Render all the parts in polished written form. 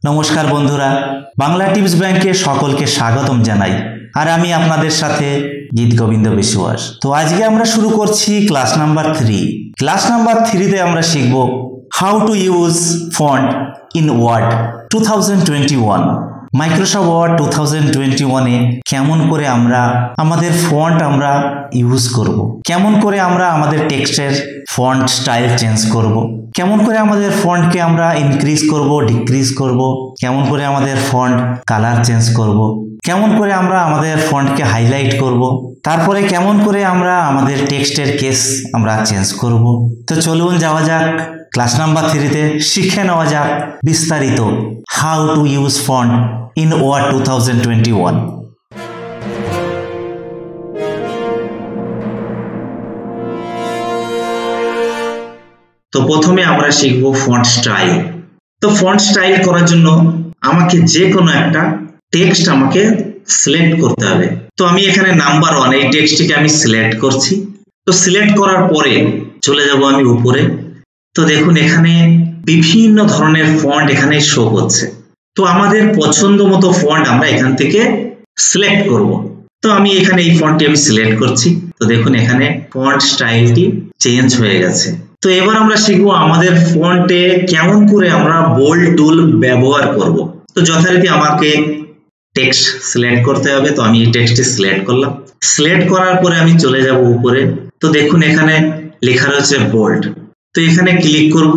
নমস্কার বন্ধুরা, বাংলা টিপস ব্যাংকে সকলকে স্বাগতম জানাই। আর আমি আপনাদের সাথে গীত গোবিন্দ বিশ্বাস। তো আজকে আমরা শুরু করছি ক্লাস নাম্বার 3। ক্লাস নাম্বার 3তে আমরা শিখব how to use font in Word 2021। Microsoft Word 2021-এ কেমন করে আমরা আমাদের ফন্ট আমরা ইউজ করব, কেমন করে আমরা আমাদের টেক্সটের ফন্ট স্টাইল চেঞ্জ করব, কেমন করে আমাদের ফন্টকে আমরা ইনক্রিজ করব, ডিক্রিজ করব, কেমন করে আমাদের ফন্ট কালার চেঞ্জ করব, কেমন করে আমরা আমাদের ফন্টকে হাইলাইট করব, তারপরে কেমন করে আমরা আমাদের টেক্সটের কেস আমরা চেঞ্জ করব। তো চলুন যাওয়া যাক ক্লাস নাম্বার 3তে, শিখে নেওয়া যাক বিস্তারিত how to use font in Word 2021। তো প্রথমে আমরা শিখব ফন্ট স্টাইল। তো ফন্ট স্টাইল করার জন্য আমাকে যে কোনো একটা টেক্সট আমাকে সিলেক্ট করতে হবে। তো আমি এখানে নাম্বার 1 এই টেক্সটটিকে আমি সিলেক্ট করছি। তো সিলেক্ট করার পরে চলে যাব আমি উপরে। তো দেখুন এখানে বিভিন্ন ধরনের ফন্ট এখানে শো করছে। তো আমাদের পছন্দ মতো ফন্ট আমরা এখান থেকে সিলেক্ট করব। তো আমি এখানে এই ফন্টটি আমি সিলেক্ট করছি। তো দেখুন এখানে ফন্ট স্টাইলটি চেঞ্জ হয়ে গেছে। তো এবার আমরা শিখবো আমাদের ফন্টে কেমন করে আমরা বোল্ড টুল ব্যবহার করব। তো যথারীতি আমাকে টেক্সট সিলেক্ট করতে হবে। তো আমি এই টেক্সটটি সিলেক্ট করলাম। সিলেক্ট করার পরে আমি চলে যাব উপরে। তো দেখুন এখানে লেখা রয়েছে বোল্ড। তো এখানে ক্লিক করব।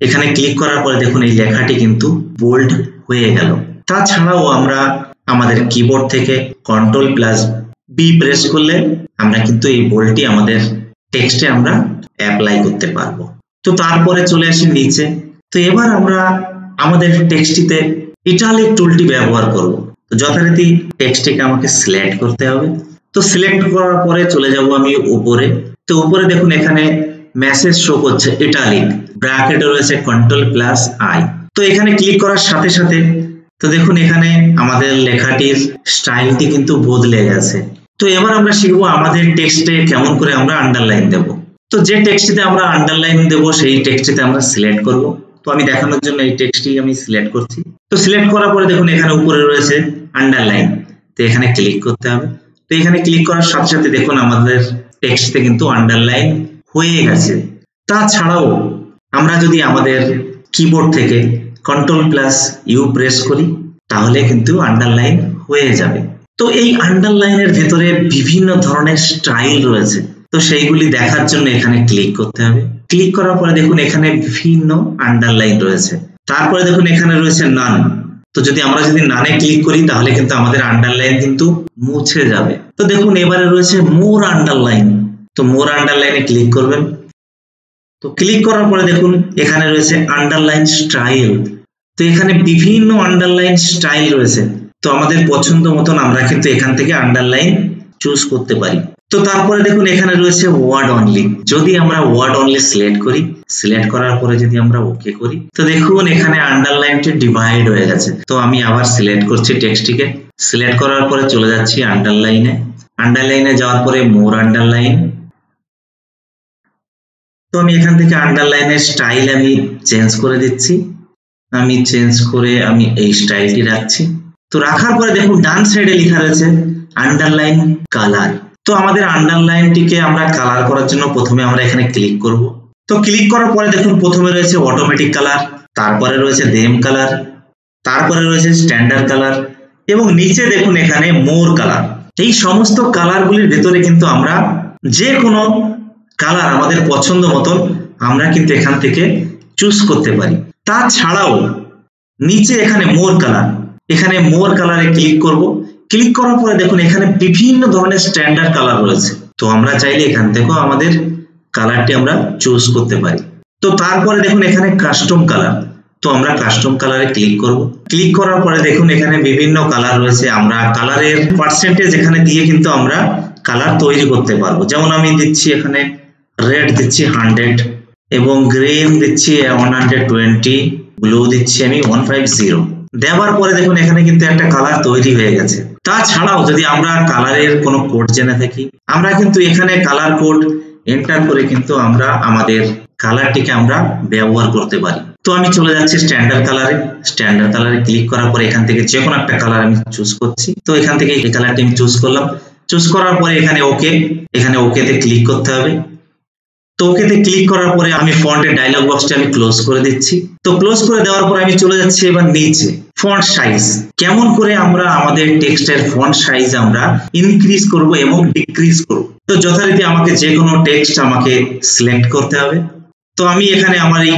এখানে ক্লিক করার পরে দেখুন এই লেখাটি কিন্তু বোল্ড হয়ে গেল। তাছাড়াও আমরা আমাদের কিবোর্ড থেকে Ctrl+B প্রেস করলে আমরা কিন্তু এই বোল্ডটি আমাদের টেক্সটে আমরা অ্যাপ্লাই করতে পারবো। তো তারপরে চলে আসি নিচে। তো এবার আমরা আমাদের টেক্সটটিতে ইটালিক টুলটি ব্যবহার করব। তো যথারীতি টেক্সটটিকে আমাকে সিলেক্ট করতে হবে। তো সিলেক্ট করার পরে চলে যাব আমি উপরে। তো উপরে দেখুন এখানে মেসেজ শো করছে ইটালিক, ব্র্যাকেটে রয়েছে Ctrl+I। তো এখানে ক্লিক করার সাথে সাথে তো দেখুন এখানে আমাদের লেখাটির স্টাইলটি কিন্তু বদলে গেছে। তো এবার আমরা শিখবো আমাদের টেক্সটে কেমন করে আমরা আন্ডারলাইন দেব। তো যে টেক্সটটিতে আমরা আন্ডারলাইন দেব সেই টেক্সটটিতে আমরা সিলেক্ট করব। তো আমি দেখানোর জন্য এই টেক্সটটি আমি সিলেক্ট করছি। তো সিলেক্ট করার পরে দেখুন এখানে উপরে রয়েছে আন্ডারলাইন। তো এখানে ক্লিক করতে হবে। তো এখানে ক্লিক করার সাথে সাথে দেখুন আমাদের টেক্সটে কিন্তু আন্ডারলাইন হয়ে গেছে। তাছাড়াও আমরা যদি আমাদের কিবোর্ড থেকে Ctrl+U প্রেস করি তাহলে কিন্তু আন্ডারলাইন হয়ে যাবে। তো এই আন্ডারলাইনের ভেতরে বিভিন্ন ধরনের স্টাইল রয়েছে। তো সেইগুলি দেখার জন্য এখানে ক্লিক করতে হবে। ক্লিক করার পরে দেখুন এখানে বিভিন্ন আন্ডারলাইন রয়েছে। তারপরে দেখুন এখানে রয়েছে নান। তো আমরা যদি নানে ক্লিক করি তাহলে কিন্তু আমাদের আন্ডারলাইন কিন্তু মুছে যাবে। তো দেখুন এবারে রয়েছে মোর আন্ডারলাইন। তো মোর আন্ডারলাইনে ক্লিক করবেন। তো ক্লিক করার পরে দেখুন এখানে রয়েছে আন্ডারলাইন স্টাইল। তো এখানে বিভিন্ন আন্ডারলাইন স্টাইল রয়েছে। তো আমাদের পছন্দ মতন আমরা কিন্তু এখান থেকে আন্ডারলাইন চুজ করতে পারি। তো তারপরে দেখুন এখানে রয়েছে ওয়ার্ড অনলি। যদি আমরা ওয়ার্ড অনলি সিলেক্ট করি, সিলেক্ট করার পরে যদি আমরা ওকে করি তো দেখুন এখানে আন্ডারলাইনটি ডিভাইড হয়ে গেছে। তো আমি আবার সিলেক্ট করছি টেক্সটটিকে। সিলেক্ট করার পরে চলে যাচ্ছি আন্ডারলাইনে। আন্ডারলাইনে যাওয়ার পরে মোর আন্ডারলাইন। তো আমি এখান থেকে আন্ডারলাইনের স্টাইল আমি চেঞ্জ করে দিচ্ছি। আমি চেঞ্জ করে আমি এই স্টাইলটি রাখছি। তো রাখার পরে দেখুন ডান সাইডে লেখা রয়েছে আন্ডারলাইন কালার। তো আমাদের আন্ডারলাইনটিকে আমরা কালার করার জন্য প্রথমে আমরা এখানে ক্লিক করব। তো ক্লিক করার পরে দেখুন প্রথমে রয়েছে অটোমেটিক কালার, তারপরে রয়েছে দেম কালার, তারপরে রয়েছে স্ট্যান্ডার্ড কালার এবং নিচে দেখুন এখানে মোর কালার। এই সমস্ত কালারগুলির ভেতরে কিন্তু আমরা যে কোনো কালার আমাদের পছন্দ মতন আমরা কিন্তু এখান থেকে চুজ করতে পারি। তাছাড়াও নিচে এখানে মোর কালার, এখানে মোর কালারে ক্লিক করব। ক্লিক করার পরে দেখুন এখানে বিভিন্ন ধরনের স্ট্যান্ডার্ড কালার রয়েছে। তো আমরা চাইলে এখান থেকেও আমাদের কালারটি আমরা চুজ করতে পারি। তো তারপরে দেখুন এখানে কাস্টম কালার। তো আমরা কাস্টম কালারে ক্লিক করব। ক্লিক করার পরে দেখুন এখানে বিভিন্ন কালার রয়েছে। আমরা কালারের পার্সেন্টেজ এখানে দিয়ে কিন্তু আমরা কালার তৈরি করতে পারবো। যেমন আমি দিচ্ছি এখানে রেড দিচ্ছি 100 এবং গ্রিন দিচ্ছি 120, ব্লু দিচ্ছি আমি 150। দেওয়ার পরে দেখুন এখানে কিন্তু একটা কালার তৈরি হয়ে গেছে। তাছাড়াও যদি আমরা কালারের কোনো কোড জেনে থাকি আমরা কিন্তু এখানে কালার কোড এন্টার করে কিন্তু আমরা আমাদের কালারটিকে আমরা ব্যবহার করতে পারি। তো আমি চলে যাচ্ছি স্ট্যান্ডার্ড কালারে ক্লিক করার পরে এখান থেকে যে কোনো একটা কালার আমি চুজ করছি। তো এখান থেকে এই কালারটি আমি চুজ করলাম। চুজ করার পরে এখানে ওকেতে ক্লিক করতে হবে। তো ওকেতে ক্লিক করার পরে আমি ফন্টের ডায়লগ বক্সটা আমি ক্লোজ করে দিচ্ছি। তো ক্লোজ করে দেওয়ার পরে আমি চলে যাচ্ছি এবার নিচে ফন্ট সাইজ, কেমন করে আমরা আমাদের টেক্সটের ফন্ট সাইজ আমরা ইনক্রিজ করব এবং ডিক্রিজ করব। তো যথারীতি আমাকে যে কোনো টেক্সট আমাকে সিলেক্ট করতে হবে। তো আমি এখানে আমার এই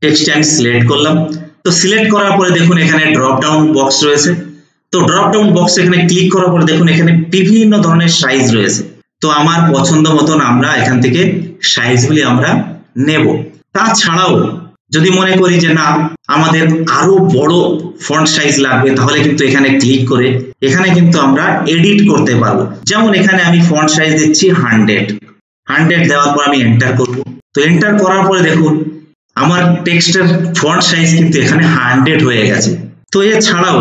টেক্সটে আমি সিলেক্ট করলাম। তো সিলেক্ট করার পরে দেখুন এখানে ড্রপ ডাউন বক্স রয়েছে। তো ড্রপ ডাউন বক্স এখানে ক্লিক করার পরে দেখুন এখানে বিভিন্ন ধরনের সাইজ রয়েছে। তো আমার পছন্দ মতন আমরা এখান থেকে সাইজগুলি আমরা নেব। তাছাড়াও যদি মনে করি যে না আমাদের আরো বড় ফন্ট সাইজ লাগবে, তাহলে কিন্তু এখানে ক্লিক করে এখানে কিন্তু আমরা এডিট করতে পারবো। যেমন এখানে আমি ফন্ট সাইজ দিচ্ছি 100 দেওয়ার পর আমি এন্টার করব। তো এন্টার করার পরে দেখুন আমার টেক্সটের ফন্ট সাইজ কিন্তু এখানে 100 হয়ে গেছে। তো এছাড়াও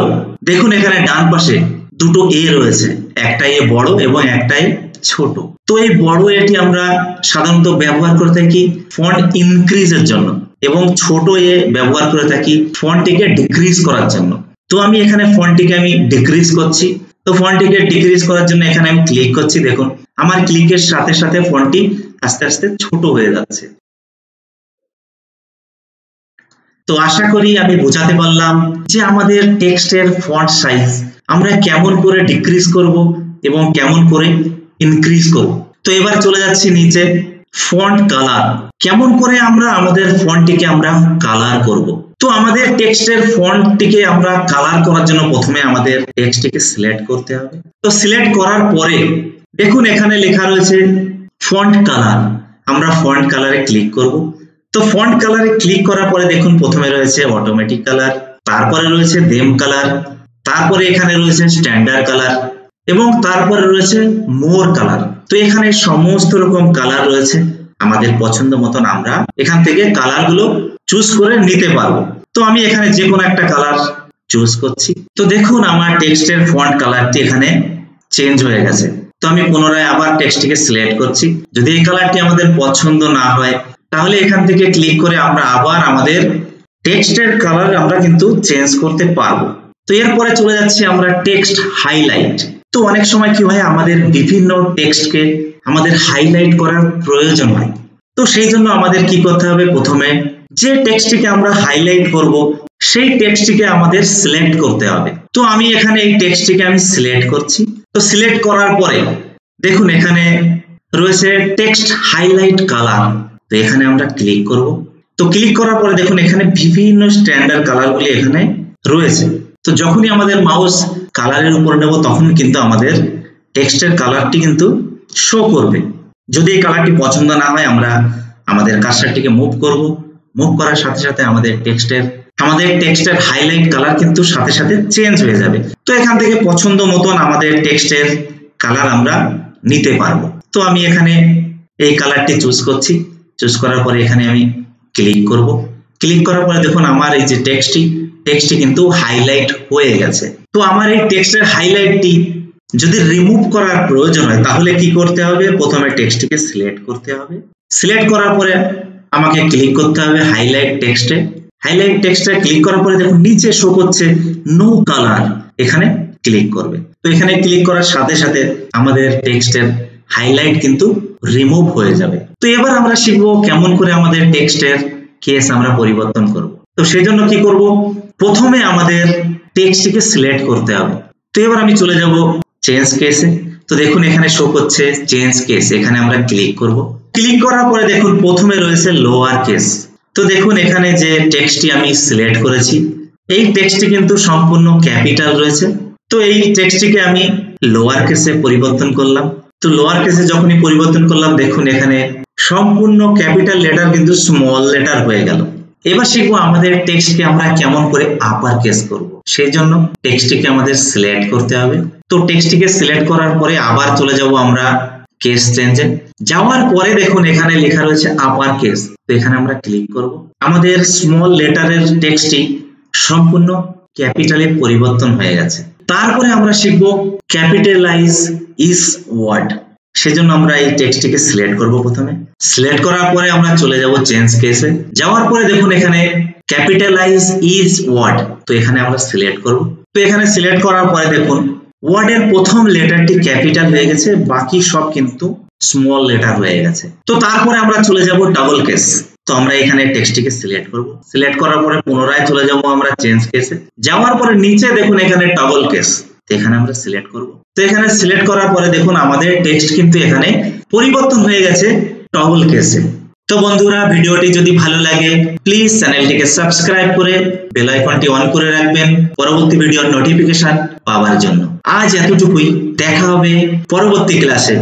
দেখুন এখানে ডান পাশে দুটো এ রয়েছে, একটা এ বড় এবং একটাই ছোট। তো এই বড় এটি আমরা সাধারণত ব্যবহার করে থাকি ফন্ট ইনক্রিজের জন্য এবং ছোট এ ব্যবহার করে থাকি ফন্টটিকে ডিক্রিজ করার জন্য। তো আমি এখানে ফন্টটিকে আমি ডিক্রিজ করছি। তো ফন্টটিকে ডিক্রিজ করার জন্য এখানে আমি ক্লিক করছি। দেখুন আমার ক্লিকের সাথে সাথে ফন্টটি আস্তে আস্তে ছোট হয়ে যাচ্ছে। তো আশা করি আমি বোঝাতে পারলাম যে আমাদের টেক্সটের ফন্ট সাইজ আমরা কেমন করে ডিক্রিজ করব এবং কেমন করে ইনক্রিজ করব। তো এবার চলে যাচ্ছি নিচে ফন্ট কালার, কেমন করে আমরা আমাদের ফন্টটিকে আমরা কালার করব। তো আমাদের টেক্সটের ফন্টটিকে আমরা কালার করার জন্য প্রথমে আমাদের টেক্সটটিকে সিলেক্ট করতে হবে। তো সিলেক্ট করার পরে দেখুন এখানে লেখা রয়েছে ফন্ট কালার, আমরা ফন্ট কালারে ক্লিক করব। তো ফন্ট কালারে ক্লিক করার পরে দেখুন প্রথমে রয়েছে অটোমেটিক কালার, তারপরে রয়েছে দেম কালার, তারপরে এখানে রয়েছে স্ট্যান্ডার্ড কালার এবং তারপরে রয়েছে মোর কালার। তো এখানে সমস্ত রকম কালার রয়েছে, আমাদের পছন্দ মতন আমরা এখান থেকে কালার গুলো চুজ করে নিতে পারবো। তো আমি এখানে যে কোনো একটা কালার চুজ করছি। তো দেখুন আমার টেক্সটের ফন্ট কালারটি এখানে চেঞ্জ হয়ে গেছে। তো আমি পুনরায় আবার টেক্সটটিকে সিলেক্ট করছি। যদি এই কালারটি আমাদের পছন্দ না হয় তাহলে এখান থেকে ক্লিক করে আমরা আবার আমাদের টেক্সটের কালার আমরা কিন্তু চেঞ্জ করতে পারবো। তো এরপরে চলে যাচ্ছি আমরা টেক্সট হাইলাইট। তো অনেক সময় কি হয় আমাদের বিভিন্ন টেক্সটকে আমাদের হাইলাইট করার প্রয়োজন হয়। তো সেই জন্য আমাদের কি করতে হবে, প্রথমে যে টেক্সটটিকে আমরা হাইলাইট করব সেই টেক্সটটিকে আমাদের সিলেক্ট করতে হবে। তো আমি এখানে এই টেক্সটটিকে আমি সিলেক্ট করছি। তো সিলেক্ট করার পরে দেখুন এখানে রয়েছে টেক্সট হাইলাইট কালার। তো এখানে আমরা ক্লিক করব। তো ক্লিক করার পরে দেখুন এখানে বিভিন্ন স্ট্যান্ডার্ড কালারগুলি এখানে রয়েছে। তো যখনই আমাদের মাউস কালারের উপর নেব তখন কিন্তু আমাদের টেক্সটের কালারটি কিন্তু শো করবে। যদি এই কালারটি পছন্দ না হয় আমরা আমাদের কার্সারটিকে মুভ করব। মুভ করার সাথে সাথে আমাদের টেক্সটের হাইলাইট কালার কিন্তু সাথে সাথে চেঞ্জ হয়ে যাবে। তো এখান থেকে পছন্দ মতন আমাদের টেক্সটের কালার আমরা নিতে পারবো। তো আমি এখানে এই কালারটি চুজ করছি। চুজ করার পরে এখানে আমি ক্লিক করব। ক্লিক করার পরে দেখুন আমার এই যে টেক্সটটি কিন্তু হাইলাইট হয়ে গেছে। তো আমার এই টেক্সটের হাইলাইটটি যদি রিমুভ করার প্রয়োজন হয় তাহলে কি করতে হবে, প্রথমে টেক্সটটিকে সিলেক্ট করতে হবে। সিলেক্ট করার পরে আমাকে ক্লিক করতে হবে হাইলাইট টেক্সটে। হাইলাইট টেক্সটে ক্লিক করার পরে দেখুন নিচে শো করছে নো কালার, এখানে ক্লিক করবে। তো এখানে ক্লিক করার সাথে সাথে আমাদের টেক্সটের হাইলাইট কিন্তু রিমুভ হয়ে যাবে। তো এবার আমরা শিখবো কেমন করে আমাদের টেক্সটের কেস আমরা পরিবর্তন করব। তো সেই জন্য কি করব, প্রথমে আমাদের টেক্সটটিকে সিলেক্ট করতে হবে। তো এবার আমি চলে যাব চেঞ্জ কেসে। তো দেখুন এখানে শো করছে চেঞ্জ কেস, এখানে আমরা ক্লিক করব। ক্লিক করার পরে দেখুন প্রথমে রয়েছে লোয়ার কেস। তো দেখুন এখানে যে টেক্সটটি আমি সিলেক্ট করেছি এই টেক্সটটি কিন্তু সম্পূর্ণ ক্যাপিটাল রয়েছে। তো এই টেক্সটটিকে আমি লোয়ার কেসে পরিবর্তন করলাম। তো লোয়ার কেসে যখনই পরিবর্তন করলাম দেখুন এখানে সম্পূর্ণ ক্যাপিটাল লেটার কিন্তু স্মল লেটার হয়ে গেল। এবার শিখবো আমাদের টেক্সটকে আমরা কেমন করে আপার কেস করব। সেই জন্য টেক্সটটিকে আমাদের সিলেক্ট করতে হবে। তো টেক্সটটিকে সিলেক্ট করার পরে আবার চলে যাব আমরা কেস চেঞ্জে। যাওয়ার পরে দেখুন এখানে লেখা রয়েছে আপার কেস। তো এখানে আমরা ক্লিক করব। আমাদের স্মল লেটারের টেক্সটটি সম্পূর্ণ ক্যাপিটালে পরিবর্তন হয়ে গেছে। তারপরে আমরা শিখবো ক্যাপিটালাইজ ইস ওয়ার্ড। সেজন্য আমরা এই টেক্সটটিকে সিলেক্ট করব। প্রথমে সিলেক্ট করার পরে আমরা চলে যাব চেঞ্জ কেসে। যাওয়ার পরে দেখুন এখানে ক্যাপিটালাইজ ইজ ওয়ার্ড, তো এখানে আমরা সিলেক্ট করব। তো এখানে সিলেক্ট করার পরে দেখুন ওয়ার্ডের প্রথম লেটারটি ক্যাপিটাল হয়ে গেছে, বাকি সব কিন্তু স্মল লেটার হয়ে গেছে। তো তারপরে আমরা চলে যাব ডাবল কেস। তো আমরা এখানে টেক্সটটিকে সিলেক্ট করব, সিলেক্ট করার পরে পুনরায় চলে যাব আমরা চেঞ্জ কেসে। যাওয়ার পরে নিচে দেখুন এখানে ডাবল কেস, এখানে আমরা সিলেক্ট করব। তো এখানে সিলেক্ট করার পরে দেখুন আমাদের টেক্সট কিন্তু এখানে পরিবর্তন হয়ে গেছে ডাবল কেসে। তো বন্ধুরা ভিডিওটি যদি ভালো লাগে প্লিজ চ্যানেলটিকে সাবস্ক্রাইব করে বেল আইকনটি অন করে রাখবেন পরবর্তী ভিডিওর নোটিফিকেশন পাওয়ার জন্য। আজ এতটুকুই, দেখা হবে পরবর্তী ক্লাসে।